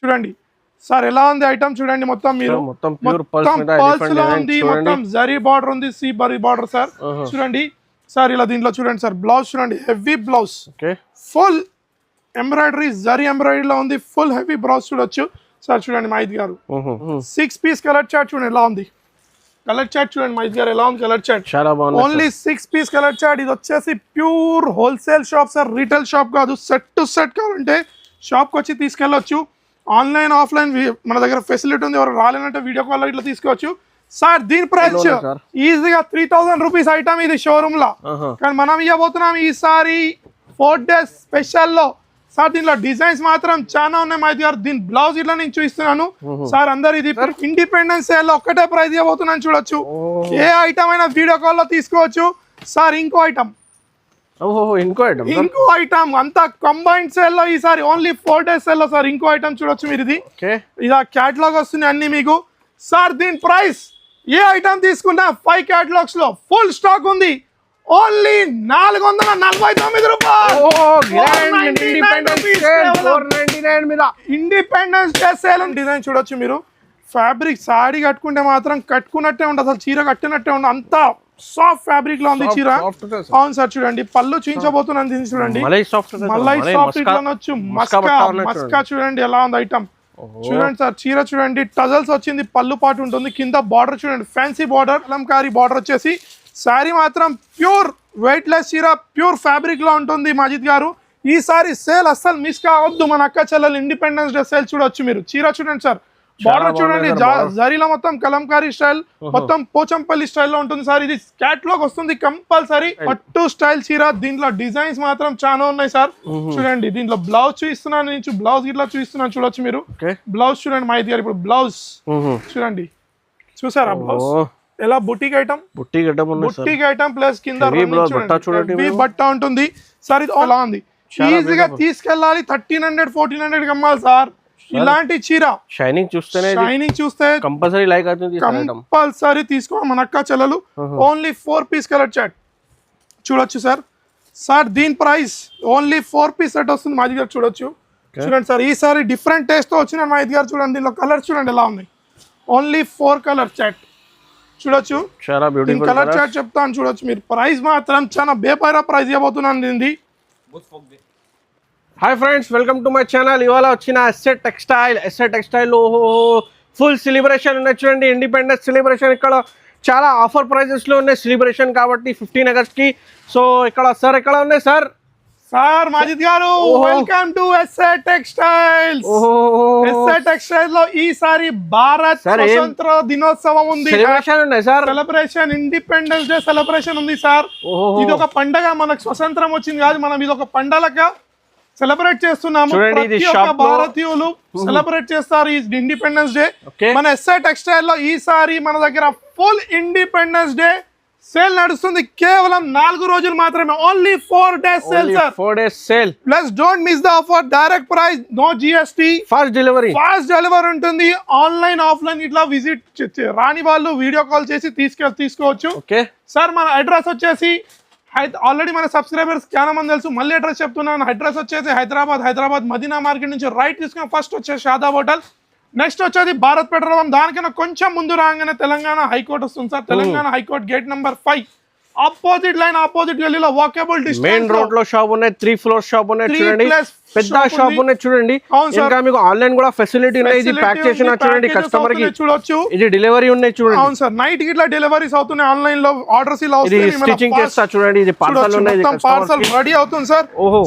చూడండి సార్ ఎలా ఉంది ఐటమ్ చూడండి మొత్తం మీరు మొత్తం ప్యూర్ పల్స్ లో ఉంది మొత్తం జరీ బార్డర్ ఉంది సీ బార్డర్ సార్ చూడండి సార్ ఇలా దీంట్లో చూడండి సార్ బ్లౌజ్ చూడండి heavy blouse full embroidery zari ఎంబ్రాయిడరీలో ఉంది ఫుల్ హెవీ బ్లౌజ్ చూడొచ్చు సార్ చూడండి మైద్ గారు 6 పీస్ కలర్ చార్ట్ చూడండి ఎలా ఉంది కలర్ చార్ట్ చూడండి మైద్ గారు ఎలా ఉంది కలర్ చార్ట్ చాలా బాగుంది ఓన్లీ 6 పీస్ కలర్ చార్ట్ ఇది వచ్చేసి pure wholesale shop sir retail shop కాదు సెట్ టు సెట్ కావాలంటే షాప్కి వచ్చి తీసుకెళ్ళొచ్చు ఆన్లైన్ ఆఫ్లైన్ మన దగ్గర ఫెసిలిటీ ఉంది ఎవరు రాలేనంటే వీడియో కాల్ ఇట్లా తీసుకోవచ్చు సార్ దీని ప్రైస్ ఈజీగా 3000 రూపీస్ ఐటమ్ ఇది షోరూమ్ లో కానీ మనం ఇవ్వబోతున్నాం ఈసారి 4 డేస్ స్పెషల్ లో సార్ దీంట్లో డిజైన్స్ మాత్రం చాలా ఉన్నాయి మైద్ గారు దీని బ్లౌజ్ ఇట్లా నేను చూపిస్తున్నాను సార్ అందరు ఇది ఇండిపెండెన్స్ సేల్ లో ఒక్కటే ప్రైస్ ఇవ్వబోతున్నాను చూడొచ్చు ఏ ఐటమ్ అయినా వీడియో కాల్ లో తీసుకోవచ్చు సార్ ఇంకో ఐటమ్ ఇంకో ఐటమ్ అంతా కంబైన్డ్ సేల్ లో ఈసారి ఓన్లీ 4 డేస్ సేల్ లో సార్ ఇంకో ఐటమ్ చూడొచ్చు మీరు ఇది క్యాటలాగ్ వస్తుంది అన్ని మీకు సార్ దీని ప్రైస్ ఏ ఐటమ్ తీసుకున్నా 5 క్యాటలాగ్స్ లో ఫుల్ స్టాక్ ఉంది ఓన్లీ 449 రూపాయలు ఇండిపెండెన్స్ డే సేల్ డిజైన్ చూడొచ్చు మీరు ఫ్యాబ్రిక్ సాడీ కట్టుకుంటే మాత్రం కట్టుకున్నట్టే ఉంటుంది అసలు చీర కట్టినట్టే ఉంటుంది అంతా సాఫ్ట్ ఫ్యాబ్రిక్ లో ఉంది చీర అవును సార్ చూడండి పళ్ళు చూపించబోతున్నాను దీన్ని చూడండి మలై సాఫ్ట్ ఇట్లా అనొచ్చు మస్కా చూడండి ఎలా ఉంది ఐటమ్ చూడండి సార్ చీర చూడండి టజల్స్ వచ్చింది పళ్ళు పాటు ఉంటుంది కింద బార్డర్ చూడండి ఫ్యాన్సీ బార్డర్ కలంకారీ బార్డర్ వచ్చేసి శారీ మాత్రం ప్యూర్ వెయిట్ లెస్ చీర ప్యూర్ ఫ్యాబ్రిక్ లో ఉంటుంది మాజిద్ గారు ఈసారి సేల్ అస్సలు మిస్ కావద్దు మన అక్క చెల్లెలు ఇండిపెండెన్స్ డే సేల్ చూడొచ్చు మీరు చీర చూడండి సార్ బార్డర్ చూడండి జరీలో మొత్తం కలంకారీ స్టైల్ మొత్తం పోచంపల్లి స్టైల్లో ఉంటుంది సార్ ఇది క్యాట్లాగ్ వస్తుంది కంపల్సరీ పట్టు స్టైల్ చీర దీంట్లో డిజైన్స్ మాత్రం చాలా ఉన్నాయి సార్ చూడండి దీంట్లో బ్లౌజ్ చూపిస్తున్నాను బ్లౌజ్ ఇట్లా చూపిస్తున్నాను చూడొచ్చు మీరు బ్లౌజ్ చూడండి మైద్ గారు ఇప్పుడు బ్లౌజ్ చూడండి చూసారా బ్లౌజ్ ఎలా బుటీక్ ఐటమ్ ప్లస్ కింద బట్ట ఉంటుంది సార్ ఇది అలా ఉంది ఈజీగా తీసుకెళ్ళాలి 1300-1400 అమ్మాలి సార్ ఇలాంటి చీర షైనింగ్ చూస్తే కంపల్సరీ లైక్ అవుతుంది కంపల్సరీ తీసుకోవాలి మన అక్క చెల్లెలు ఓన్లీ 4 పీస్ కలర్ చార్ట్ చూడొచ్చు సార్ దీని ప్రైస్ ఓన్లీ 4 పీస్ సెట్ వస్తుంది మాది గారు చూడొచ్చు చూడండి సార్ ఈసారి డిఫరెంట్ టేస్ట్ తో వచ్చిన మాది గారు చూడండి దీనిలో కలర్ చూడండి ఎలా ఉన్నాయి ఓన్లీ 4 కలర్ చార్ట్ చూడొచ్చు చాలా బ్యూటిఫుల్ కలర్ చార్ట్ చెప్తాను చూడొచ్చు మీరు ప్రైస్ మాత్రం చాలా బేపైరా ప్రైస్ ఇవ్వబోతున్నాను దీనిది hi friends welcome to my channel ఇవాళ వచ్చిన ఎస్ఏ టెక్స్టైల్ ఫుల్ సెలబ్రేషన్ ఉన్నాయి చూడండి ఇండిపెండెన్స్ సెలబ్రేషన్ ఇక్కడ చాలా ఆఫర్ ప్రైజెస్ లో ఉన్నాయి సెలబ్రేషన్ కాబట్టి 15 ఆగస్ట్ కి సో ఇక్కడ సార్ ఎక్కడ ఉన్నాయి సార్ మాజిద్ గారు వెల్కమ్ టు ఎస్ఏ టెక్స్టైల్స్ లో ఈసారి భారత్ స్వతంత్ర దినోత్సవం ఉంది సెలబ్రేషన్ ఇండిపెండెన్స్ డే సెలబ్రేషన్ ఉంది సార్ ఇది ఒక పండగ మనకు స్వతంత్రం వచ్చింది కాదు మనం ఇది ఒక పండగగా సెలబ్రేట్ చేస్తున్నాము ప్రతి ఒక్క భారతీయులు సెలబ్రేట్ చేస్తారు ఈ ఇండిపెండెన్స్ డే మన ఎస్ఏ టెక్స్టైల్ లో ఈసారి మన దగ్గర ఫుల్ ఇండిపెండెన్స్ డే సేల్ నడుస్తుంది కేవలం 4 రోజులు మాత్రమే only 4 days sale sir 4 days sale plus don't miss the offer direct price no GST fast delivery ఉంటుంది ఆన్లైన్ ఆఫ్లైన్ ఇట్లా విజిట్ రాని వాళ్ళు వీడియో కాల్ చేసి తీసుకోవచ్చు సార్ మన అడ్రస్ వచ్చేసి ఆల్రెడీ మన సబ్స్క్రైబర్స్ చాలా మంది తెలుసు మళ్ళీ అడ్రస్ చెప్తున్నాను అడ్రస్ వచ్చేసి హైదరాబాద్ మదీనా మార్కెట్ నుంచి రైట్ తీసుకుని ఫస్ట్ వచ్చేసి షాదాబ్ హోటల్ నెక్స్ట్ వచ్చేది భారత్ పెట్రోల్ పంప్ దానికన్నా కొంచెం ముందు రాగానే తెలంగాణ హైకోర్టు వస్తుంది sir Telangana high court gate number 5 opposite గల్లీలో వాకబుల్ డిస్టెన్స్ మెయిన్ రోడ్ లో షాప్ ఉన్నాయి 3 ఫ్లోర్ షాప్ ఉన్నాయి చూడండి పెద్ద షాప్ ఉన్నాయి చూడండి ఇంకా మీకు ఆన్లైన్ కూడా ఫెసిలిటీ ఉన్నాయి ఇది ప్యాక్ చేసిన చూడండి కస్టమర్ కి చూడొచ్చు ఇది డెలివరీ ఉన్నాయి చూడండి అవును సార్ నైట్ కి ఇట్లా డెలివరీస్ అవుతున్నాయి ఆన్లైన్ లో ఆర్డర్స్ ఇలా వస్తాయి స్టిచింగ్ చేస్తా చూడండి ఇది పార్సల్ ఉన్నాయి పార్సల్ రెడీ అవుతుంది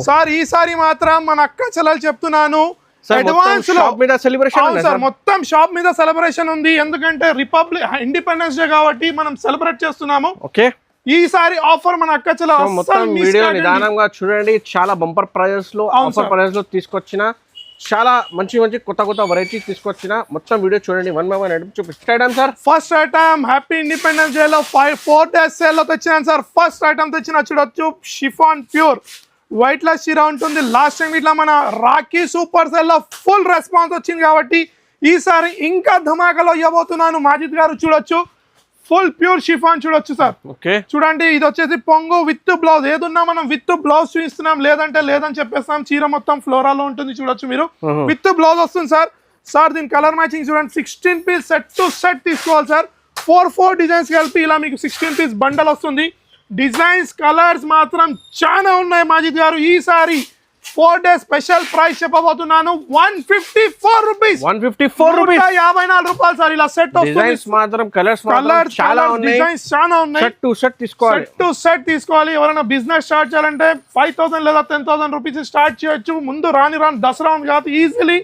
సార్ ఈసారి మాత్రం మన అక్క చెల్లెలు చెప్తున్నాను అడ్వాన్స్ షాప్ మీద సెలబ్రేషన్ ఉంది సార్ మొత్తం షాప్ మీద సెలబ్రేషన్ ఉంది ఎందుకంటే రిపబ్లిక్ ఇండిపెండెన్స్ డే కాబట్టి మనం సెలబ్రేట్ చేస్తున్నాము ఈసారి ఆఫర్ మన అక్క చెల్లెలు మొత్తం వీడియో నిదానంగా చూడండి చాలా బంపర్ ప్రైజెస్ లో ఆఫర్ ప్రైజెస్ లో తీసుకొచ్చిన చాలా మంచి కొత్త వెరైటీ తీసుకొచ్చిన మొత్తం వీడియో చూడండి 1 బై 1 చూపిస్తాం sir first item happy independence day లో 4 డేస్ సేల్ లో తెచ్చాను సార్ ఫస్ట్ ఐటమ్ తెచ్చిన చూడొచ్చు షిఫాన్ ప్యూర్ వైట్ లెస్ చీర ఉంటుంది లాస్ట్ టైం ఇట్లా మన రాఖీ సూపర్ సెల్ లో ఫుల్ రెస్పాన్స్ వచ్చింది కాబట్టి ఈసారి ఇంకా ధమాకాలో ఇవ్వబోతున్నాను మాజిద్ గారు చూడొచ్చు ఫుల్ ప్యూర్ షిఫాన్ చూడొచ్చు సార్ చూడండి ఇది వచ్చేసి పొంగు విత్ బ్లౌజ్ ఏదున్నా మనం విత్ బ్లౌజ్ చూపిస్తున్నాం లేదంటే లేదని చెప్పేస్తాం చీర మొత్తం ఫ్లోరాలో ఉంటుంది చూడొచ్చు మీరు విత్ బ్లౌజ్ వస్తుంది సార్ సార్ దీని కలర్ మ్యాచింగ్ చూడండి 16 పీస్ సెట్ టు సెట్ తీసుకోవాలి సార్ 4 డిజైన్స్ కలిపి ఇలా మీకు 16 పీస్ బండల్ వస్తుంది డిజైన్స్ కలర్స్ మాత్రం చాలా ఉన్నాయి మాజిద్ గారు ఈసారి 4 డేస్ స్పెషల్ ప్రైస్ చెప్పబోతున్నాను 154 రూపీస్ 54 రూపాయలు సార్ ఇలా సెట్ డిజైన్స్ మాత్రం కలర్స్ చాలా ఉన్నాయి డిజైన్స్ చాలా ఉన్నాయి సెట్ టు సెట్ తీసుకోవాలి ఎవరైనా బిజినెస్ స్టార్ట్ చేయాలంటే 5000 లేదా 10000 రూపీస్ స్టార్ట్ చేయొచ్చు ముందు రాని దసరా ఉంది కాబట్టి ఈజీలీ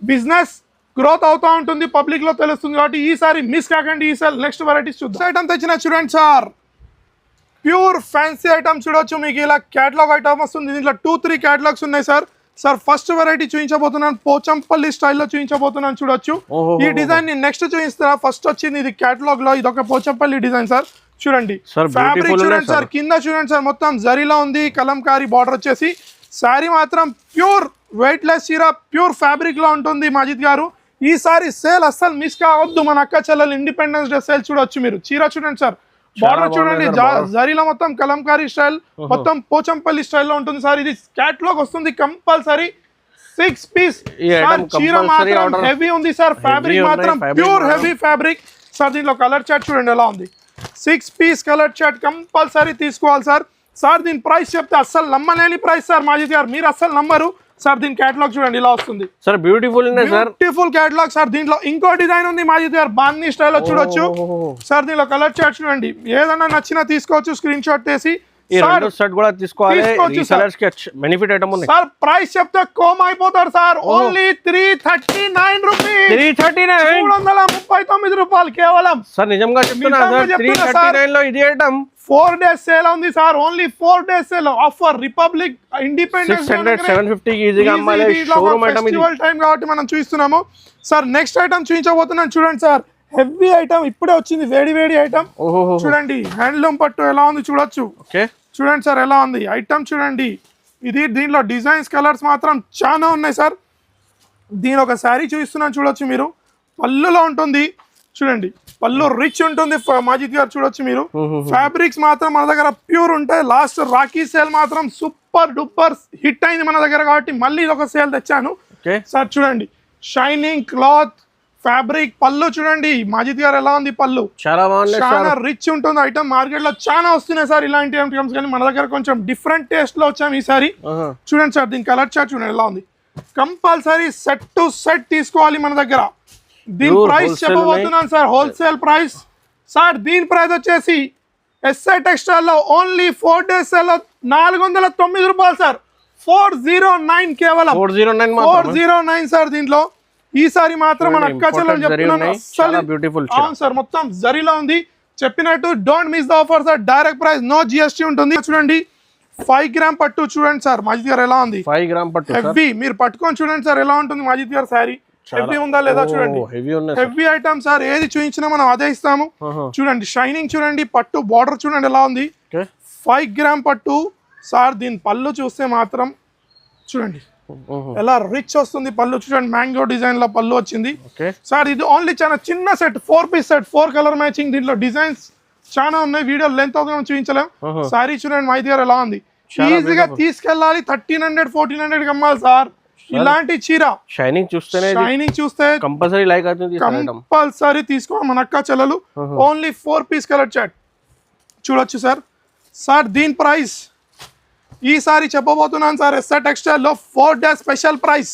బిజినెస్ గ్రోత్ అవుతా ఉంటుంది పబ్లిక్ లో తెలుస్తుంది కాబట్టి ఈసారి మిస్ కాకండి ఈసారి నెక్స్ట్ వెరైటీస్ చూద్దాం ఐటమ్ తెచ్చిన చూడండి సార్ ప్యూర్ ఫ్యాన్సీ ఐటమ్ చూడొచ్చు మీకు ఇలా క్యాటలాగ్ ఐటమ్ వస్తుంది దీంట్లో 2-3 క్యాటలాగ్స్ ఉన్నాయి సార్ ఫస్ట్ వెరైటీ చూపించబోతున్నాను పోచంపల్లి స్టైల్లో చూపించబోతున్నాను చూడొచ్చు ఈ డిజైన్ ని నెక్స్ట్ చూపిస్తారా ఫస్ట్ వచ్చింది ఇది క్యాటలాగ్ లో ఇది ఒక పోచంపల్లి డిజైన్ సార్ చూడండి ఫ్యాబ్రిక్ చూడండి సార్ కింద చూడండి సార్ మొత్తం జరీలా ఉంది కలంకారీ బార్డర్ వచ్చేసి శారీ మాత్రం ప్యూర్ వెయిట్ లెస్ చీర ప్యూర్ ఫ్యాబ్రిక్ లో ఉంటుంది మాజిద్ గారు ఈసారి సేల్ అస్సలు మిస్ కావద్దు మన అక్క చెల్లెలు ఇండిపెండెన్స్ డే సేల్ చూడొచ్చు మీరు చీర చూడండి సార్ బార్డర్ చూడండి జరీలో మొత్తం కలంకారీ స్టైల్ మొత్తం పోచంపల్లి స్టైల్లో ఉంటుంది సార్ ఇది క్యాటలాగ్ వస్తుంది కంపల్సరీ 6 పీస్ చీర మాత్రం హెవీ ఉంది సార్ ఫ్యాబ్రిక్ మాత్రం ప్యూర్ హెవీ ఫ్యాబ్రిక్ సార్ దీంట్లో కలర్ చార్ట్ చూడండి ఎలా ఉంది 6 పీస్ కలర్ చార్ట్ కంపల్సరీ తీసుకోవాలి సార్ దీని ప్రైస్ చెప్తే అస్సలు నమ్మలేని ప్రైస్ సార్ మాజిద్ గారు మీరు అస్సలు నమ్మరు సార్ దీని క్యాటలాగ్ చూడండి ఇలా వస్తుంది సార్ బ్యూటిఫుల్ క్యాటలాగ్ సార్ దీంట్లో ఇంకో డిజైన్ ఉంది మాజిద్ గారు బాందీ స్టైల్లో చూడొచ్చు సార్ దీనిలో కలర్ చార్ట్ చూడండి ఏదైనా నచ్చినా తీసుకోవచ్చు స్క్రీన్ షాట్ తీసి కూడా తీసుకోవాలి బెనిఫిట్ ఐటమ్ ఉంది సార్ ప్రైస్ చెప్తే కోమ్ అయిపోతారు సార్ ఓన్లీ 339 రూపీస్ 339 రూపాయలు కేవలం సార్ నిజంగా చెప్తున్నా సార్ 339 లో ఇది ఐటమ్ 4 డేస్ సేల్ ఉంది sir only 4 days sale offer republic independence 750 కి ఈజీగా అమ్మాలి షోరూమ్ ఐటమ్ ఇది ఫెస్టివల్ టైం కాబట్టి మనం చూస్తున్నాము సార్ నెక్స్ట్ ఐటమ్ చూపించబోతున్నాను చూడండి సార్ హెవీ ఐటమ్ ఇప్పుడే వచ్చింది వేడి ఐటమ్ చూడండి హ్యాండ్లూమ్ పట్టు ఎలా ఉంది చూడొచ్చు చూడండి సార్ ఎలా ఉంది ఐటమ్ చూడండి ఇది దీనిలో డిజైన్స్ కలర్స్ మాత్రం చాలా ఉన్నాయి సార్ దీని ఒక శారీ చూపిస్తున్నాను చూడొచ్చు మీరు పళ్ళులో ఉంటుంది చూడండి పళ్ళు రిచ్ ఉంటుంది మాజిద్ గారు చూడొచ్చు మీరు ఫ్యాబ్రిక్స్ మాత్రం మన దగ్గర ప్యూర్ ఉంటాయి లాస్ట్ రాఖీ సేల్ మాత్రం సూపర్ డూపర్ హిట్ అయింది మన దగ్గర కాబట్టి మళ్ళీ ఇది ఒక సేల్ తెచ్చాను సార్ చూడండి షైనింగ్ క్లాత్ ఫ్యాబ్రిక్ పళ్ళు చూడండి మాజిద్ గారు ఎలా ఉంది పళ్ళు చాలా రిచ్ ఉంటుంది ఐటమ్ మార్కెట్ లో చాలా వస్తున్నాయి సార్ ఇలాంటి ఐటమ్స్ కానీ మన దగ్గర కొంచెం డిఫరెంట్ టేస్ట్ లో వచ్చాము ఈసారి చూడండి సార్ దీని కలర్ చార్ట్ చూడండి ఎలా ఉంది కంపల్సరీ సెట్ టు సెట్ తీసుకోవాలి మన దగ్గర దీని ప్రైస్ చెప్పబోతున్నాను సార్ హోల్సేల్ ప్రైస్ సార్ దీని ప్రైస్ వచ్చేసి ఎస్ఐ టెక్స్టైల్ లో ఓన్లీ 4 డేస్ లో 409 రూపాయలు సార్ 409 కేవలం 409 సార్ దీంట్లో ఈసారి మాత్రం మన అక్క చెల్లెలు చెప్తున్నాను అవును సార్ మొత్తం జరీలో ఉంది చెప్పినట్టు don't miss the offer sir direct price no GST ఉంటుంది చూడండి 5 గ్రామ్ పట్టు చూడండి సార్ మాజిద్ గారు ఎలా ఉంది 5 గ్రామ్ పట్టు హెవీ మీరు పట్టుకొని చూడండి సార్ ఎలా ఉంటుంది మాజిద్ గారు శారీ హెవీ ఉందా లేదా చూడండి హెవీ ఐటమ్ సార్ ఏది చూపించినా మనం అదే ఇస్తాము చూడండి షైనింగ్ చూడండి పట్టు బార్డర్ చూడండి ఎలా ఉంది 5 గ్రామ్ పట్టు సార్ దీని పళ్ళు చూస్తే మాత్రం చూడండి ఎలా రిచ్ వస్తుంది పళ్ళు చూడండి మ్యాంగో డిజైన్ లో పళ్ళు వచ్చింది సార్ ఇది ఓన్లీ చాలా చిన్న set 4 piece set 4 colour matching దీంట్లో డిజైన్స్ చాలా ఉన్నాయి వీడియో లెంత్ అవుతుంది చూపించలేం సారీ చూడండి మాహితి గారు ఎలా ఉంది ఈజీగా తీసుకెళ్ళాలి 1300-1400 అమ్మాలి సార్ ఇలాంటి చీర షైనింగ్ చూస్తే కంపల్సరీ లైక్ అవుతుంది కంపల్సరీ తీసుకోవాలి మన అక్క చెల్లెలు ఓన్లీ 4 పీస్ కలర్ చాట్ చూడొచ్చు సార్ దీని ప్రైస్ ఈసారి చెప్పబోతున్నాను సార్ ఎస్ఆర్ టెక్స్టైల్ లో 4 డేస్ స్పెషల్ ప్రైస్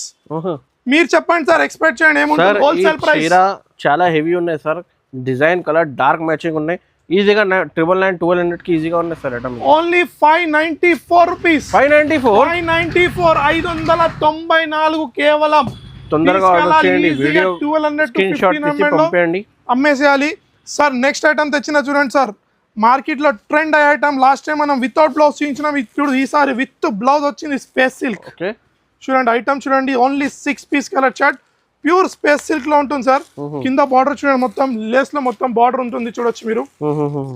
మీరు చెప్పండి సార్ ఎక్స్పెక్ట్ చేయండి ఏముంటుంది హోల్సేల్ ప్రైస్ చాలా హెవీ ఉన్నాయి sir design colour dark matching ఉన్నాయి ఈజీగా 999-1200 కి ఈజీగా ఉన్నాయి సార్ ఐటమ్ ఓన్లీ 594 రూపీస్ 594 కేవలం తొందరగా ఆర్డర్ చేయండి వీడియో 1200 స్క్రీన్ షాట్ తీసి పంపేయండి అమ్మేసేయాలి సార్ నెక్స్ట్ ఐటమ్ తెచ్చిన చూడండి సార్ మార్కెట్ లో ట్రెండ్ అయ్యే ఐటమ్ లాస్ట్ టైం మనం వితౌట్ బ్లౌజ్ చూపించినాం ఇప్పుడు ఈసారి విత్ బ్లౌజ్ వచ్చింది స్పేస్ సిల్క్ చూడండి ఐటమ్ చూడండి only 6 piece colour chart pure space silk లో ఉంటుంది సార్ కింద బార్డర్ చూడండి మొత్తం లేస్ లో మొత్తం బార్డర్ ఉంటుంది చూడొచ్చు మీరు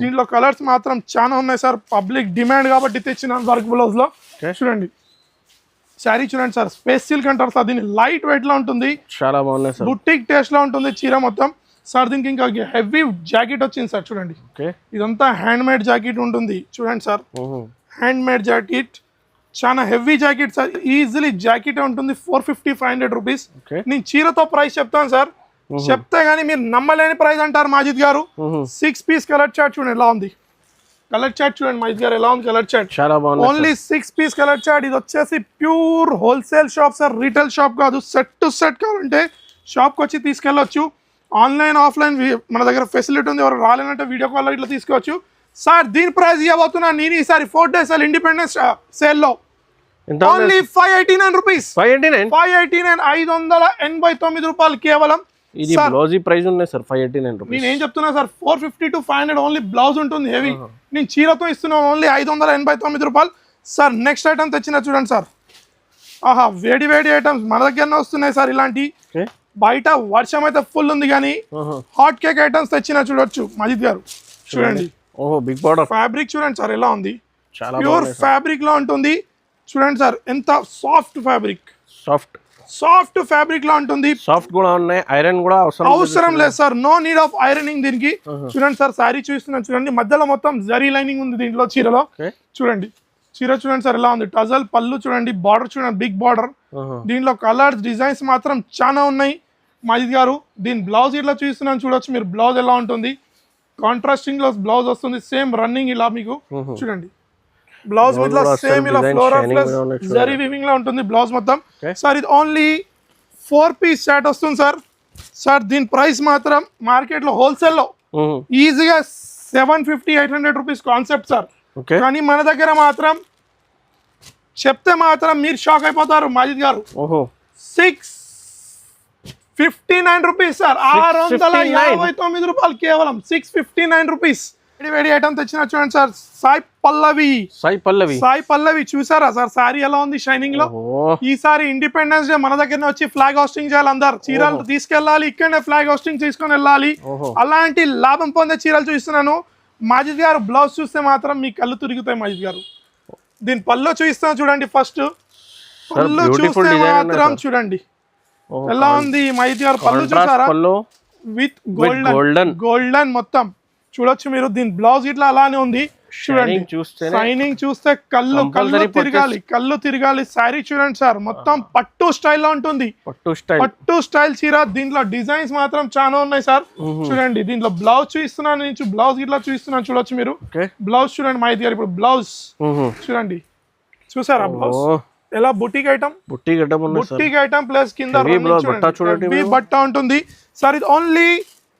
దీంట్లో కలర్స్ మాత్రం చాలా ఉన్నాయి సార్ పబ్లిక్ డిమాండ్ కాబట్టి తెచ్చిన వర్క్ బ్లౌజ్ లో చూడండి శారీ చూడండి సార్ స్పేస్ సిల్క్ అంటారు సార్ దీన్ని లైట్ వెయిట్ లో ఉంటుంది చాలా బాగున్నాయి సార్ బుటిక్ టేస్ట్ లో ఉంటుంది చీర మొత్తం సార్ దీనికి ఇంకా హెవీ జాకెట్ వచ్చింది సార్ చూడండి ఇదంతా హ్యాండ్ మేడ్ జాకెట్ ఉంటుంది చూడండి సార్ హ్యాండ్ మేడ్ జాకెట్ చాలా heavy jacket sir, easily jacket ఉంటుంది 450-500 రూపీస్. నేను చీరతో ప్రైస్ చెప్తాను సార్, చెప్తే గానీ మీరు నమ్మలేని ప్రైస్ అంటారు మాజిద్ గారు. 6 పీస్ కలర్ చార్ట్ చూడండి ఎలా ఉంది, కలర్ చార్ట్ చూడండి మాజిద్ గారు ఎలా ఉంది కలర్ చార్ట్. చాలా బాగుంది. Only 6 piece colour chart. ఇది వచ్చేసి pure wholesale shop sir, retail shop కాదు. సెట్ టు సెట్ కావాలంటే షాప్కి వచ్చి తీసుకెళ్ళొచ్చు. ఆన్లైన్ ఆఫ్లైన్ మన దగ్గర ఫెసిలిటీ ఉంది, ఎవరు రాలేనంటే వీడియో కాల్ ఇట్లా తీసుకోవచ్చు సార్. దీని ప్రైస్ ఇవ్వబోతున్నా నేను ఈసారి 4 days ఇండిపెండెన్స్ సేల్ లో ఓన్లీ 589 రూపీస్. 589 589 రూపాయలు కేవలం. ఇది బ్లౌజ్ ప్రైస్ ఉన్నాయి సార్ 589 రూపీస్. నేను ఏం చెప్తున్నా సార్ 450 to 500 ఓన్లీ బ్లౌజ్ ఉంటుంది హెవీ. నేను చీరతో ఇస్తున్నాను ఓన్లీ 589 రూపాయలు సార్. నెక్స్ట్ ఐటమ్ తెచ్చిన చూడండి సార్, ఆహా వేడి వేడి ఐటమ్స్ మన దగ్గరనే వస్తున్నాయి సార్. ఇలాంటి బయట వర్షం అయితే ఫుల్ ఉంది కానీ హాట్ కేక్ ఐటమ్స్ తెచ్చిన చూడొచ్చు మాజిద్ గారు. చూడండి బిగ్ బార్డర్ ఫ్యాబ్రిక్ చూడండి సార్ ఎలా ఉంది, ప్యూర్ ఫ్యాబ్రిక్ లో ఉంటుంది. చూడండి సార్ ఎంత సాఫ్ట్ ఫ్యాబ్రిక్, సాఫ్ట్ ఫ్యాబ్రిక్ లో ఉంటుంది. సాఫ్ట్ కూడా ఉన్నాయి, ఐరన్ కూడా అవసరం లేదు sir, no need of ironing దీనికి. చూడండి సార్ శారీ చూస్తున్నాను చూడండి, మధ్యలో మొత్తం జరీ లైనింగ్ ఉంది దీంట్లో చీరలో. చూడండి చీర చూడండి సార్ ఎలా ఉంది, టజల్ పళ్ళు చూడండి, బార్డర్ చూడండి బిగ్ బార్డర్. దీంట్లో కలర్స్ డిజైన్స్ మాత్రం చాలా ఉన్నాయి మాజిద్ గారు. దీని బ్లౌజ్ ఇట్లా చూస్తున్నాను చూడొచ్చు మీరు, బ్లౌజ్ ఎలా ఉంటుంది కాంట్రాస్టింగ్ లో బ్లౌజ్ వస్తుంది, సేమ్ రన్నింగ్ ఇలా మీకు చూడండి. బ్లౌజ్ ఇట్లా సేమ్ ఇలా ఫ్లోరల్ ప్లస్ జరీ వీవింగ్ లో ఉంటుంది బ్లౌజ్ మొత్తం సార్. ఇది ఓన్లీ 4 పీస్ సెట్ వస్తుంది సార్. సార్ దీని ప్రైస్ మాత్రం మార్కెట్ లో హోల్సేల్ లో ఈజీగా 750-800 రూపీస్ కాన్సెప్ట్ సార్. కానీ మన దగ్గర మాత్రం చెప్తే మాత్రం మీరు షాక్ అయిపోతారు మాజిద్ గారు. 659 రూపీస్ సార్, 659 రూపాయలు కేవలం 659 రూపీస్. వేడి ఐటమ్ తెచ్చిన చూడండి సార్, సాయి పల్లవి చూసారా సార్ సారీ ఎలా ఉంది షైనింగ్ లో. ఈసారి ఇండిపెండెన్స్ డే మన దగ్గరనే వచ్చి ఫ్లాగ్ హోస్టింగ్ చేయాలి, అందరు చీరలు తీసుకెళ్ళాలి, ఇక్కడనే ఫ్లాగ్ హోస్టింగ్ తీసుకొని వెళ్ళాలి. అలాంటి లాభం పొందే చీరలు చూస్తున్నాను మాజిద్ గారు. బ్లౌజ్ చూస్తే మాత్రం మీ కళ్ళు తిరుగుతాయి మాజిద్ గారు. దీని పళ్ళు చూపిస్తాను చూడండి, ఫస్ట్ పళ్ళు చూస్తే మాత్రం చూడండి ఎలా ఉంది మాజిద్ గారు. పళ్ళు చూసారా విత్ గోల్డెన్ మొత్తం చూడొచ్చు మీరు. దీని బ్లౌజ్ ఇట్లా అలానే ఉంది చూడండి, షైనింగ్ చూస్తే కళ్ళు తిరగాలి. శారీ చూడండి సార్ మొత్తం పట్టు స్టైల్లో ఉంటుంది, పట్టు స్టైల్ చీర. దీంట్లో డిజైన్స్ మాత్రం చాలా ఉన్నాయి సార్. చూడండి దీంట్లో బ్లౌజ్ చూపిస్తున్నాను, నేను బ్లౌజ్ ఇట్లా చూపిస్తున్నాను చూడొచ్చు మీరు. బ్లౌజ్ చూడండి మాహిత్ గారు, ఇప్పుడు బ్లౌజ్ చూడండి, చూసారా బ్లౌజ్ ఎలా బుటీక్ ఐటమ్ ప్లస్ కింద బట్ట ఉంటుంది సార్. ఇది ఓన్లీ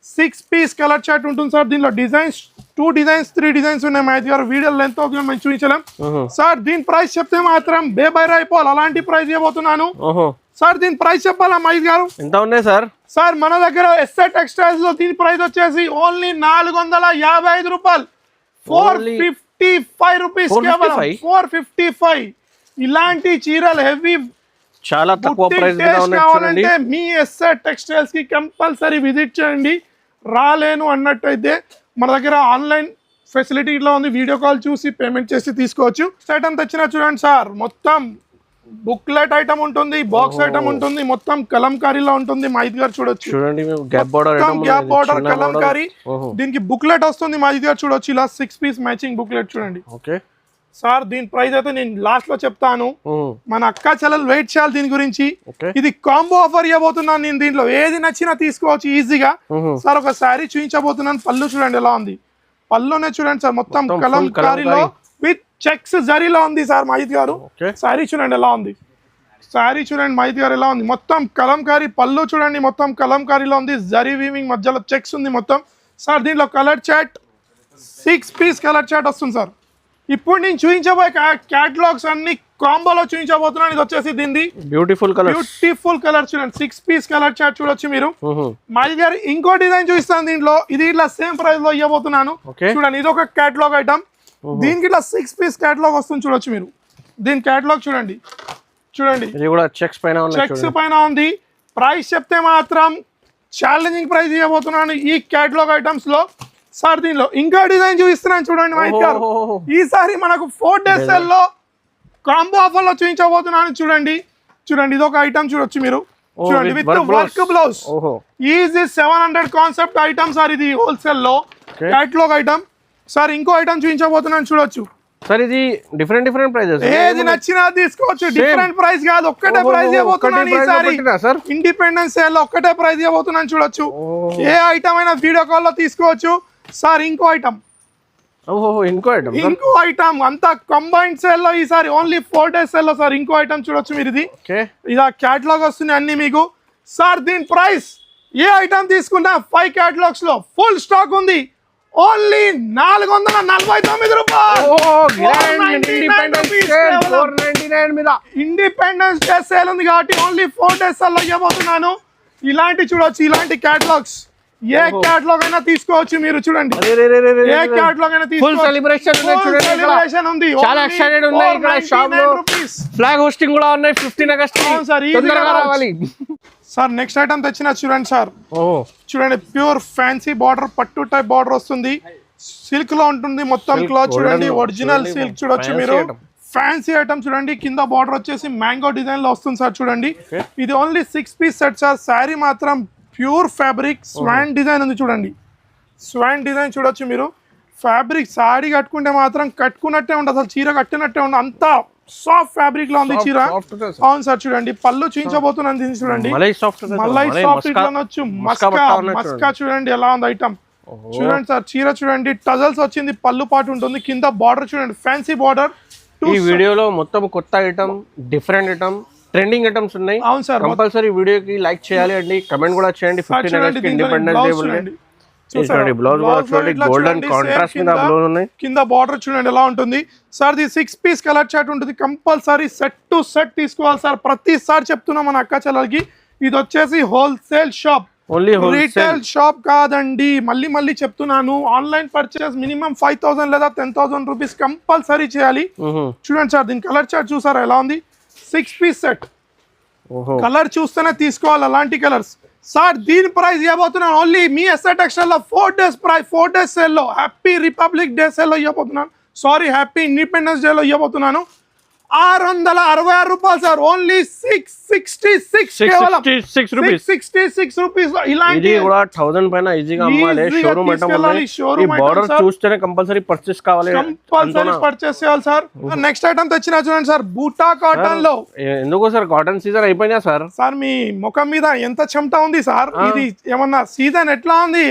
6 పీస్ కలర్ చార్ట్ ఉంటుంది సార్. దీనిలో డిజైన్స్ 2 డిజైన్స్ 3 డిజైన్స్ ఉన్నాయి మాహిత్ గారు. వీడియో లెంత్ మేము చూపించలేం సార్. దీని ప్రైస్ చెప్తే మాత్రం బేబైరా అయిపోవాలి, అలాంటి ప్రైస్ ఇవ్వబోతున్నాను సార్. దీని ప్రైస్ చెప్పాలా మాహిత్ గారు ఎంత ఉన్నాయి సార్? సార్ మన దగ్గర ఎస్ఆర్ టెక్స్టైల్స్ లో దీని ప్రైస్ వచ్చేసి ఓన్లీ 455 రూపాయలు, 455 రూపీస్ కేవలం 455. ఇలాంటి చీరలు హెవీ చాలా తక్కువ ప్రైస్ కావాలంటే మీ ఎస్ఆర్ టెక్స్టైల్స్ కి కంపల్సరీ విజిట్ చేయండి. రాలేను అన్నట్టయితే మన దగ్గర ఆన్లైన్ ఫెసిలిటీ ఇట్లా ఉంది, వీడియో కాల్ చూసి పేమెంట్ చేసి తీసుకోవచ్చు. ఐటమ్ తెచ్చిన చూడండి సార్, మొత్తం బుక్లెట్ ఐటమ్ ఉంటుంది, బాక్స్ ఐటమ్ ఉంటుంది, మొత్తం కలంకారీలో ఉంటుంది మాహిత్ గారు చూడొచ్చు. Gap border Kalamkari. దీనికి బుక్లెట్ వస్తుంది మాహిత్ గారు చూడొచ్చు ఇలా 6 పీస్ మ్యాచింగ్ బుక్లెట్ చూడండి సార్. దీని ప్రైస్ అయితే నేను లాస్ట్ లో చెప్తాను, మన అక్క చెల్లెలు వెయిట్ చేయాలి దీని గురించి. ఇది కాంబో ఆఫర్ ఇవ్వబోతున్నాను నేను, దీంట్లో ఏది నచ్చినా తీసుకోవచ్చు ఈజీగా సార్. ఒక శారీ చూపించబోతున్నాను, పళ్ళు చూడండి ఎలా ఉంది, పళ్ళునే చూడండి సార్ మొత్తం కలంకారీలో విత్ చెక్స్ జరీలో ఉంది సార్ మాహిత్ గారు. శారీ చూడండి ఎలా ఉంది, శారీ చూడండి మాహిత్ గారు ఎలా ఉంది, మొత్తం కలంకారీ. పళ్ళు చూడండి మొత్తం కలంకారీలో ఉంది, జరీ వీవింగ్ మధ్యలో చెక్స్ ఉంది మొత్తం సార్. దీంట్లో colour chart 6 piece colour chart వస్తుంది సార్. ఇప్పుడు నేను చూపించబోయే క్యాటలాగ్స్ అన్ని కాంబోలో చూపించబోతున్నాను. ఇది వచ్చేసి దీన్ని బ్యూటిఫుల్ కలర్ చూడండి, 6 పీస్ కలర్ చార్ట్ చూడొచ్చు మీరు. మాజిద్ గారు ఇంకో డిజైన్ చూపిస్తాను దీంట్లో, ఇది ఇట్లా సేమ్ ప్రైస్ లో ఇవ్వబోతున్నాను చూడండి. ఇది ఒక క్యాటలాగ్ ఐటమ్, దీనికి ఇట్లా 6 పీస్ క్యాటలాగ్ వస్తుంది చూడొచ్చు మీరు. దీని క్యాటలాగ్ చూడండి చెక్స్ పైన ఉంది. ప్రైస్ చెప్తే మాత్రం ఛాలెంజింగ్ ప్రైస్ ఇవ్వబోతున్నాను ఈ క్యాటలాగ్ ఐటమ్స్ లో సార్. దీనిలో ఇంకా డిజైన్ చూపిస్తున్నాను చూడండి మాహిత్ గారు. ఈసారి మనకు 4 days లో కాంబో ఆఫర్ లో చూపించబోతున్నాను చూడండి. ఇది ఒక ఐటమ్ చూడొచ్చు మీరు, చూడండి with work blouse. Easy 700 concept item sir. ఇది హోల్సేల్ లో క్యాటలాగ్ ఐటమ్ సార్. ఇంకో ఐటమ్ చూపించబోతున్నాను చూడొచ్చు, సార్ ఇది డిఫరెంట్ ప్రైజెస్, ఏది నచ్చినా తీసుకోవచ్చు, డిఫరెంట్ ప్రైస్ కాదు, ఒక్కటే ప్రైస్ ఇవ్వబోతున్నాను ఈసారి. ఇండిపెండెన్స్ సేల్ లో ఒక్కటే ప్రైస్ ఇవ్వబోతున్నాను, చూడొచ్చు. ఏ ఐటమ్ అయినా వీడియో కాల్ లో తీసుకోవచ్చు సార్. ఇంకో ఐటమ్ అంతా కంబైన్డ్ సేల్ లో ఈసారి ఓన్లీ 4 days సేల్ లో సార్. ఇంకో ఐటమ్ చూడొచ్చు మీరు, ఇది క్యాటలాగ్ వస్తుంది అన్ని మీకు సార్. దీని ప్రైస్ ఏ ఐటమ్ తీసుకున్నా 5 catalogs లో ఫుల్ స్టాక్ ఉంది. ఓన్లీ 449 రూపాయలు. ఇండిపెండెన్స్ డే సేల్ ఉంది కాబట్టి ఓన్లీ 4 days లో ఇవ్వబోతున్నాను. ఇలాంటి చూడొచ్చు, ఇలాంటి క్యాటలాగ్స్ ఏ క్యాటలాగ్ అయినా తీసుకోవచ్చు మీరు, చూడండి. ఏ క్యాటలాగ్ అయినా తీసుకోవచ్చు. సెలబ్రేషన్ ఉంది, చాలా ఎక్సైటెడ్ ఉన్నాయి. ఇక్కడ షాప్ లో ఫ్లాగ్ హోస్టింగ్ కూడా ఉన్నాయి 15 August తొందరగా రావాలి సార్. నెక్స్ట్ ఐటమ్ తెచ్చిన చూడండి సార్. చూడండి, ప్యూర్ ఫ్యాన్సీ బార్డర్, పట్టు టైప్ బార్డర్ వస్తుంది, సిల్క్ లో ఉంటుంది మొత్తం క్లాత్. చూడండి, ఒరిజినల్ సిల్క్ చూడొచ్చు మీరు. ఫ్యాన్సీ ఐటమ్ చూడండి, కింద బార్డర్ వచ్చేసి మ్యాంగో డిజైన్ లో వస్తుంది సార్. చూడండి, ఇది only 6 piece set sir. Sari మాత్రం ప్యూర్ ఫ్యాబ్రిక్, స్వాన్ డిజైన్ ఉంది చూడండి. స్వాన్ డిజైన్ చూడొచ్చు మీరు. ఫ్యాబ్రిక్ సారీ కట్టుకుంటే మాత్రం కట్టుకున్నట్టే ఉండదు, అసలు చీర కట్టినట్టే ఉండదు, అంతా సాఫ్ట్ ఫ్యాబ్రిక్ లో ఉంది చీర. అవును సార్, చూడండి పళ్ళు చూపించబోతున్నాను, దీన్ని చూడండి. మలై సాఫ్ట్ అనొచ్చు, మస్కా చూడండి ఎలా ఉంది ఐటమ్. చూడండి సార్, చీర చూడండి, టజల్స్ వచ్చింది, పళ్ళు పాటు ఉంటుంది, కింద బార్డర్ చూడండి, ఫ్యాన్సీ బార్డర్. ఈ వీడియోలో మొత్తం కొత్త item, different item, trending items ఉన్నాయి. అవును సార్, కంపల్సరీ వీడియోకి లైక్ చేయాలి అండి, కమెంట్ కూడా చేయండి. 15 August ఇండిపెండెన్స్ డే ఉంది. బ్లౌజ్ కూడా చూడండి, గోల్డెన్ కాంట్రాస్ట్ మీద బ్లౌజ్ ఉన్నాయి. కింద బార్డర్ చూడండి ఎలా ఉంటుంది సార్. ఇది 6 piece కలర్ చార్ట్ ఉంటుంది, కంపల్సరీ సెట్ టు సెట్ తీసుకోవాలి సార్. ప్రతిసారి చెప్తున్నాం మన అక్క చెల్లెలకి, ఇది వచ్చేసి హోల్సేల్ షాప్, రీటైల్ షాప్ కాదండి. మళ్ళీ చెప్తున్నాను, ఆన్లైన్ పర్చేస్ మినిమం 5,000 లేదా 10,000 రూపీస్ కంపల్సరీ చేయాలి. చూడండి సార్, దీని కలర్ చార్ట్ చూసారా ఎలా ఉంది. 6 piece సెట్, కలర్ చూస్తేనే తీసుకోవాలి, అలాంటి కలర్స్ సార్. దీని ప్రైస్ ఇవ్వబోతున్నాను ఓన్లీ మీ ఎస్ఆర్ టెక్స్టైల్ లో 4 days ప్రైస్, 4 days సేల్ లో, హ్యాపీ రిపబ్లిక్ డే సేల్ లో ఇవ్వబోతున్నాను, సారీ హ్యాపీ ఇండిపెండెన్స్ డే లో ఇవ్వబోతున్నాను. 666 రూపాయలు సార్. Only 666 rupees. ఇలాంటి కూడా 1000 పైన ఈజీగా అమ్మాలి. షోరూమ్ ఐటమ్ ఉన్నాయి. ఈ బోర్డర్ చూస్తేనే కంపల్సరీ పర్చేస్ కావాలి, కంపల్సరీ పర్చేస్ చేయాలి సార్. నెక్స్ట్ ఐటమ్ తెచ్చినా చూడండి సార్, బూటా కాటన్ లో. ఎందుకో సార్ కాటన్ సీజన్ అయిపోయినా సార్. సార్ మీ ముఖం మీద ఎంత చెమట ఉంది సార్. ఇది ఏమన్నా సీజన్ ఎట్లా ఉంది,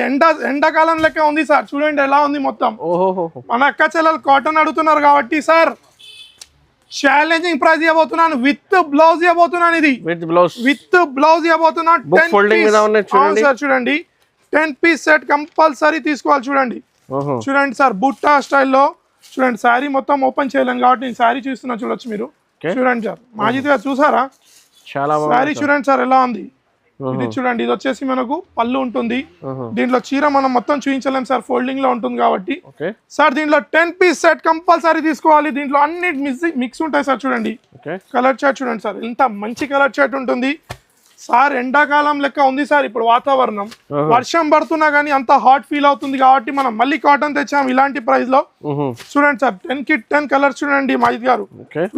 ఎండాకాలం లెక్క ఉంది సార్. చూడండి ఎలా ఉంది మొత్తం. మన అక్క చెల్లెలు కాటన్ అడుగుతున్నారు కాబట్టి సార్ ఛాలెంజింగ్ ప్రైస్ ఇవ్వబోతున్నాను, విత్ బ్లౌజ్ ఇవ్వబోతున్నాను. ఇది విత్ బ్లౌజ్ ఇవ్వబోతున్నాను. సార్ చూడండి, 10 piece సెట్ కంపల్సరీ తీసుకోవాలి. చూడండి సార్, బుట్టా స్టైల్లో చూడండి. శారీ మొత్తం ఓపెన్ చేయలేను కాబట్టి నేను శారీ చూస్తున్నా, చూడొచ్చు మీరు. చూడండి సార్, మాజిద్ గారు చూసారా శారీ? చూడండి సార్ ఎలా ఉంది. ఇది చూడండి, ఇది వచ్చేసి మనకు పళ్ళు ఉంటుంది. దీంట్లో చీర మనం మొత్తం చూపించలేం సార్, ఫోల్డింగ్ లో ఉంటుంది కాబట్టి. సార్ దీంట్లో 10 piece సెట్ కంపల్సరీ తీసుకోవాలి. దీంట్లో అన్ని మిక్స్ ఉంటాయి సార్. చూడండి కలర్ చార్ట్ చూడండి సార్, ఎంత మంచి కలర్ చార్ట్ ఉంటుంది సార్. ఎండాకాలం లెక్క ఉంది సార్ ఇప్పుడు వాతావరణం, వర్షం పడుతున్నా గానీ అంత హాట్ ఫీల్ అవుతుంది కాబట్టి మనం మళ్ళీ కాటన్ తెచ్చాం ఇలాంటి ప్రైస్ లో. చూడండి సార్, 10 కి 10 కలర్స్ చూడండి మాజిద్ గారు,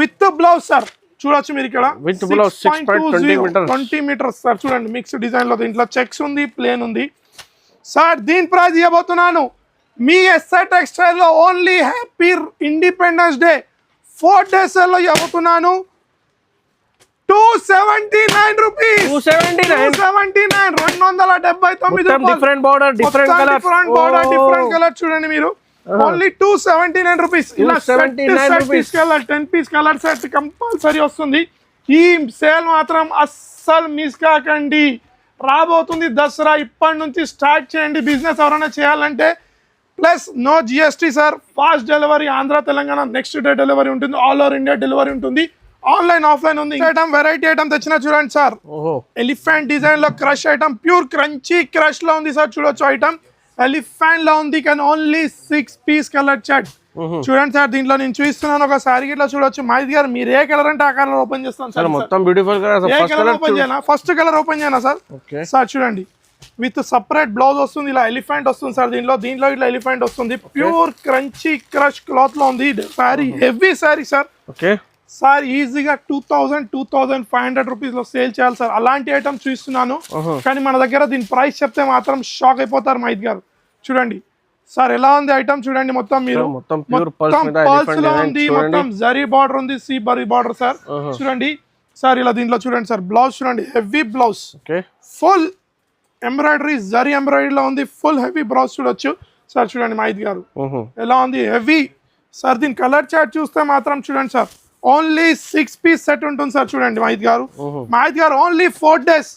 విత్ బ్లౌజ్ సార్. చూడొచ్చు మీరు ఇక్కడ 20 meters సార్. చూడండి మిక్స్ డిజైన్ లో, దీంట్లో చెక్స్ ఉంది, ప్లేన్ ఉంది సార్. దీని ప్రైస్ ఇవ్వబోతున్నాను మీ ఎస్ఆర్ టెక్స్టైల్ లో only happy independence day 4 days లో ఇవ్వబోతున్నాను. 279 rupees. 279 different border, different colour చూడండి మీరు. Only 279 rupees. ఇలా 10 piece కలర్ సెట్ కంపల్సరీ వస్తుంది. ఈ సేల్ మాత్రం అస్సలు మిస్ కాకండి. రాబోతుంది దసరా, ఇప్పటి నుంచి స్టార్ట్ చేయండి బిజినెస్ ఎవరైనా చేయాలంటే. Plus no GST sir, fast delivery, Andhra Telangana next day delivery ఉంటుంది, ఆల్ ఓవర్ ఇండియా డెలివరీ ఉంటుంది, ఆన్లైన్ ఆఫ్లైన్ ఉంది. ఐటమ్ వెరైటీ ఐటమ్ తెచ్చిన చూడండి సార్. ఎలిఫెంట్ డిజైన్ లో crush item, pure crunchy crush లో ఉంది సార్. చూడొచ్చు ఐటమ్ ఎలిఫెంట్ లో ఉంది, కానీ ఓన్లీ 6 piece కలర్ చార్ట్. చూడండి సార్, దీంట్లో నేను చూపిస్తున్నాను ఒక సారీ ఇట్లా చూడొచ్చు. మాది గారు మీరు ఏ కలర్ అంటే ఆ కలర్ ఓపెన్ చేస్తాను సార్. మొత్తం బ్యూటిఫుల్ కలర్. ఓపెన్ చేయనా? ఫస్ట్ కలర్ ఓపెన్ చేయనా సార్? సార్ చూడండి, విత్ సపరేట్ బ్లౌజ్ వస్తుంది, ఇలా ఎలిఫెంట్ వస్తుంది సార్. దీంట్లో ఇట్లా ఎలిఫెంట్ వస్తుంది, ప్యూర్ క్రంచీ క్రష్ క్లాత్ లో ఉంది sorry. Heavy sorry sir. Sir ఈజీగా 2,000-2,500 రూపీస్ లో సేల్ చేయాలి సార్. అలాంటి ఐటమ్స్ చూస్తున్నాను, కానీ మన దగ్గర దీని ప్రైస్ చెప్తే మాత్రం షాక్ అయిపోతారు మైద్ గారు. చూడండి సార్ ఎలా ఉంది ఐటమ్ చూడండి మొత్తం మీరు మొత్తం ప్యూర్ పల్స్ మీద పల్స్ లో ఉంది మొత్తం జరీ బార్డర్ ఉంది సీ బార్డర్ సార్ చూడండి సార్ ఇలా దీంట్లో చూడండి సార్ బ్లౌజ్ చూడండి heavy blouse full embroidery zari ఎంబ్రాయిడరీలో ఉంది ఫుల్ హెవీ బ్లౌజ్ చూడొచ్చు సార్ చూడండి మాహిత్ గారు ఎలా ఉంది హెవీ సార్ దీని కలర్ చార్ట్ చూస్తే మాత్రం చూడండి సార్ ఓన్లీ 6 పీస్ సెట్ ఉంటుంది సార్ చూడండి మాహిత్ గారు only 4 days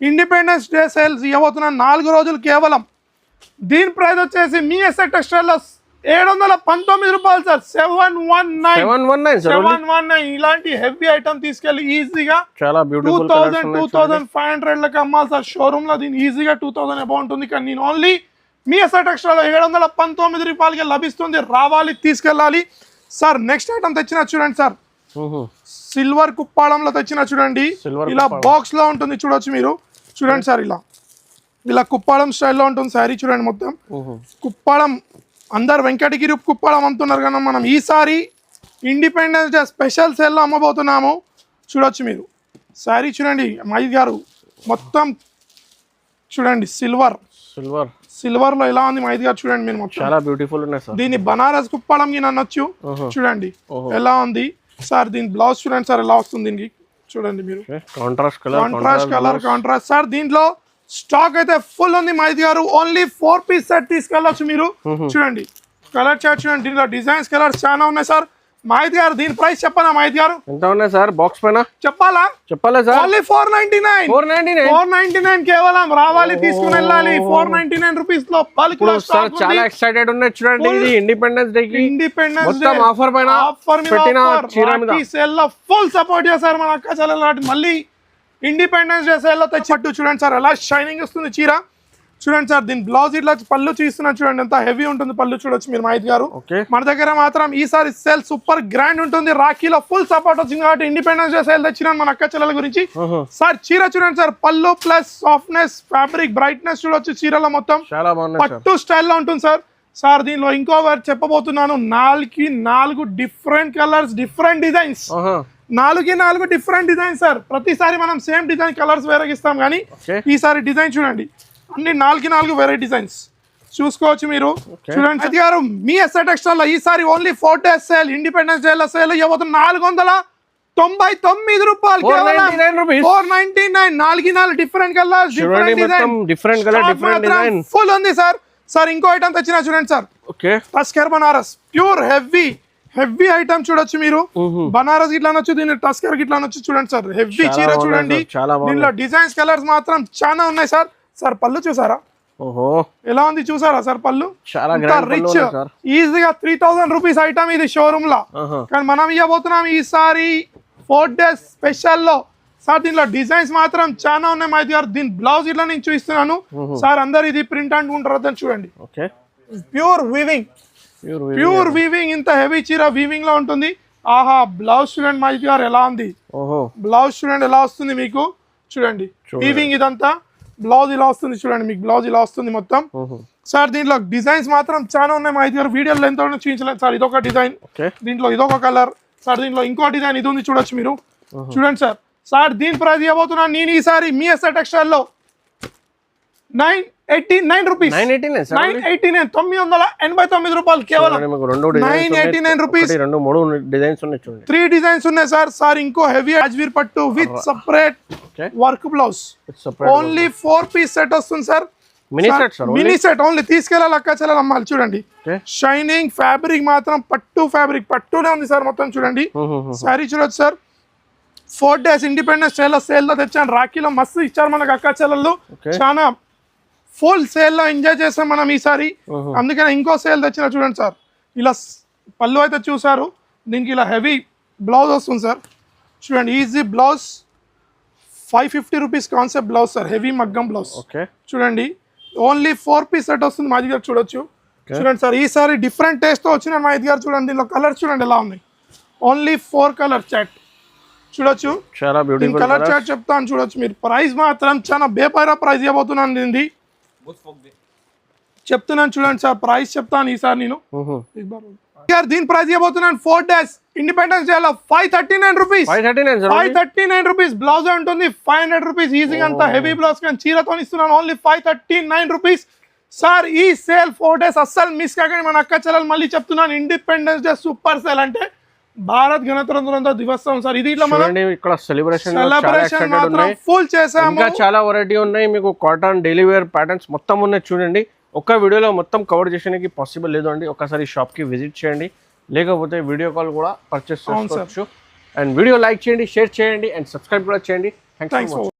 independence day sales ఇవ్వబోతున్నాను 4 రోజులు కేవలం దీని ప్రైస్ వచ్చేసి మీ ఎస్ఆర్ టెక్స్టైల్ లో 719 రూపాయలు సార్ 719 ఇలాంటి హెవీ ఐటమ్ తీసుకెళ్లి ఈజీగా చాలా బ్యూటిఫుల్ 2500 లకి అమ్మాలి సార్ షోరూమ్ లో దీని ఈజీగా 2000 అబౌ ఉంటుంది కానీ నేను ఓన్లీ మీ ఎస్ఆర్ టెక్స్టైల్ 719 రూపాయలకి లభిస్తుంది రావాలి తీసుకెళ్ళాలి సార్ నెక్స్ట్ ఐటమ్ తెచ్చిన చూడండి సార్ సిల్వర్ కుప్పాడంలో తెచ్చిన చూడండి ఇలా బాక్స్ లో ఉంటుంది చూడొచ్చు మీరు చూడండి సార్ ఇలా కుప్పాడం స్టైల్లో ఉంటుంది శారీ చూడండి మొత్తం కుప్పాడం అందరు వెంకటగిరి కుప్పాడం అమ్ముతున్నారు కానీ మనం ఈసారి ఇండిపెండెన్స్ డే స్పెషల్ సేల్లో అమ్మబోతున్నాము చూడొచ్చు మీరు శారీ చూడండి మహేష్ గారు మొత్తం చూడండి సిల్వర్ లో ఎలా ఉంది మహేష్ గారు చూడండి మీరు మొత్తం చాలా బ్యూటిఫుల్ ఉన్నాయి సార్ దీన్ని బనారస్ కుప్పాడం అనొచ్చు చూడండి ఎలా ఉంది సార్ దీని బ్లౌజ్ చూడండి సార్ ఎలా వస్తుంది దీనికి చూడండి మీరు కాంట్రాస్ట్ సార్ దీంట్లో స్టాక్ అయితే ఫుల్ ఉంది మహేష్ గారు ఓన్లీ 4 పీస్ సెట్ తీసుకెళ్ళొచ్చు మీరు చూడండి కలర్ చార్ట్ చూడండి దీంట్లో డిజైన్స్ కలర్స్ చాలా ఉన్నాయి సార్ మహేష్ గారు దీని ప్రైస్ చెప్పనా మహేష్ గారు ఎంత ఉన్నాయి సార్ బాక్స్ పైన చెప్పాలా సార్ ఓన్లీ 499 కేవలం రావాలి తీసుకుని వెళ్ళాలి 499 రూపీస్ లో బల్క్ లో స్టాక్ చాలా ఎక్సైటెడ్ ఉన్నాయి చూడండి ఇది ఇండిపెండెన్స్ డే కి మొత్తం ఆఫర్ పైన పెట్టిన చీర మీద సేల్ లో ఫుల్ సపోర్ట్ చేశారు మన అక్క చెల్లెలు మళ్ళీ ఇండిపెండెన్స్ డే సేల్ లో తెచ్చినట్టు చూడండి సార్ ఎలా షైనింగ్ వస్తుంది చీర చూడండి సార్ దీని బ్లౌజ్ ఇట్లా పళ్ళు చూస్తున్నారు చూడండి ఎంత హెవీ ఉంటుంది పళ్ళు చూడొచ్చు మీరు మహేష్ గారు మన దగ్గర మాత్రం ఈసారి సేల్ సూపర్ గ్రాండ్ ఉంటుంది రాఖీలో ఫుల్ సపోర్ట్ వచ్చింది కాబట్టి ఇండిపెండెన్స్ డే సేల్ తెచ్చిన మన అక్క చెల్లెల గురించి సార్ చీర చూడండి సార్ పళ్ళు ప్లస్ సాఫ్ట్నెస్ ఫ్యాబ్రిక్ బ్రైట్నెస్ చూడొచ్చు చీరలో మొత్తం పట్టు స్టైల్లో ఉంటుంది సార్ దీనిలో ఇంకో చెప్పబోతున్నాను 4 different colours different designs 4 different design sir ప్రతిసారి మనం సేమ్ డిజైన్ కలర్స్ వేరే ఇస్తాం కానీ ఈసారి డిజైన్ చూడండి అన్ని 4 వేరే డిజైన్స్ చూసుకోవచ్చు మీరు చూడండి గారు మీ ఎస్ఆర్ టెక్స్టైల్ లో ఈసారి only 4 days sale independence day లో సేల్ ఇవ్వబోతుంది 499 రూపాయలు 499 different colours different design full ఉంది సార్ ఇంకో ఐటమ్ తెచ్చినా చూడండి sir tusker Banaras pure heavy item చూడొచ్చు మీరు బనారస్ ఇట్లా అనొచ్చు దీన్ని టస్కర్ ఇట్లా అనొచ్చు చూడండి సార్ హెవీ చీర చూడండి దీనిలో డిజైన్స్ కలర్స్ మాత్రం చాలా ఉన్నాయి సార్ పళ్ళు చూసారా ఎలా ఉంది చూసారా సార్ పళ్ళు రిచ్ ఈజీగా 3000 రూపీస్ ఐటమ్ ఇది షోరూమ్ లో కానీ మనం ఇవ్వబోతున్నాం ఈసారి 4 days స్పెషల్ లో సార్ దీనిలో డిజైన్స్ మాత్రం చాలా ఉన్నాయి మహేష్ గారు దీని బ్లౌజ్ ఇట్లా నేను చూపిస్తున్నాను సార్ అందరు ఇది ప్రింట్ అంటుకుంటారు చూడండి ప్యూర్ వీవింగ్ ఇంత హెవీ చీర వీవింగ్ లో ఉంటుంది ఆహా బ్లౌజ్ చూడండి మహేష్ గారు ఎలా ఉంది బ్లౌజ్ చూడండి ఎలా వస్తుంది మీకు చూడండి వీవింగ్ ఇదంతా బ్లౌజ్ ఇలా వస్తుంది చూడండి మీకు బ్లౌజ్ ఇలా వస్తుంది మొత్తం సార్ దీంట్లో డిజైన్స్ మాత్రం చాలా ఉన్నాయి మహేష్ గారు వీడియోలో ఎంత చూపించలేదు సార్ ఇదొక డిజైన్ దీంట్లో ఇదొక కలర్ సార్ దీంట్లో ఇంకో డిజైన్ ఇది ఉంది చూడొచ్చు మీరు చూడండి సార్ దీని ప్రైస్ ఇవ్వబోతున్నాను నేను ఈసారి మీ ఎస్ఆర్ టెక్స్టైల్ లో 989 రూపీస్ 989 రూపాయలు కేవలం 989 రూపీస్ 3 డిజైన్స్ ఉన్నాయి సార్ ఇంకో హెవీ అజ్వీర్ పట్టు with separate work blouse only 4 piece set వస్తుంది సార్ మినీ సెట్ ఓన్లీ తీసుకెళ్ళాలి అక్క చెల్లెలు అమ్మాలి చూడండి షైనింగ్ ఫ్యాబ్రిక్ మాత్రం పట్టునే ఉంది సార్ మొత్తం చూడండి సారీ చూడొచ్చు సార్ 4 days ఇండిపెండెన్స్ సేల్ లో తెచ్చాను రాఖీలో మస్తు ఇచ్చారు మనకు అక్క చెల్లెళ్ళు చాలా ఫుల్ సేల్ లో ఎంజాయ్ చేస్తాం మనం ఈసారి అందుకని ఇంకో సేల్ తెచ్చిన చూడండి సార్ ఇలా పళ్ళు అయితే చూసారు దీనికి ఇలా హెవీ బ్లౌజ్ వస్తుంది సార్ చూడండి easy blouse 550 rupees concept blouse sir heavy మగ్గం బ్లౌజ్ చూడండి ఓన్లీ 4 పీస్ సెట్ వస్తుంది మా దగ్గర చూడొచ్చు చూడండి సార్ ఈసారి డిఫరెంట్ టేస్ట్ తో వచ్చిన మా దగ్గర చూడండి దీనిలో కలర్ చూడండి ఎలా ఉన్నాయి ఓన్లీ 4 కలర్ చాట్ చూడొచ్చు కలర్ చాట్ చెప్తాను చూడొచ్చు మీరు ప్రైస్ మాత్రం చాలా బేపారా ప్రైస్ ఇవ్వబోతున్నాను దీనిది చెప్తున్నాను చూడండి సార్ ప్రైస్ చెప్తాను ఈసారి నేను దీని ప్రైస్ ఇవ్వబోతున్నాను 4 days ఇండిపెండెన్స్ డే లో 539 రూపీస్ బ్లౌజ్ ఉంటుంది 500 రూపీస్ ఈజీగా అంతా హెవీ బ్లౌజ్ కానీ చీరతో ఇస్తున్నాను ఓన్లీ 539 రూపీస్ సార్ ఈ సేల్ 4 days అస్సలు మిస్ కాకండి మన అక్క చెల్లెలు. మళ్ళీ చెప్తున్నాను, ఇండిపెండెన్స్ డే సూపర్ సేల్ అంటే భారత్ గణతంత్ర దివసం సార్. ఇది ఇట్లా మనం ఇక్కడ సెలబ్రేషన్ మాత్రం ఫుల్ చేసాము. ఇంకా చాలా వెరైటీ ఉన్నాయి మీకు. కాటన్ డైలీ వేర్ ప్యాటర్న్స్ మొత్తం ఉన్నాయి చూడండి. ఒక్క వీడియోలో మొత్తం కవర్ చేయడానికి పాసిబుల్ లేదు అండి. ఒకసారి షాప్కి విజిట్ చేయండి, లేకపోతే వీడియో కాల్ కూడా పర్చేస్ చేసుకోవచ్చు. అండ్ వీడియో లైక్ చేయండి, షేర్ చేయండి అండ్ సబ్స్క్రైబ్ కూడా చేయండి. Thanks for watching.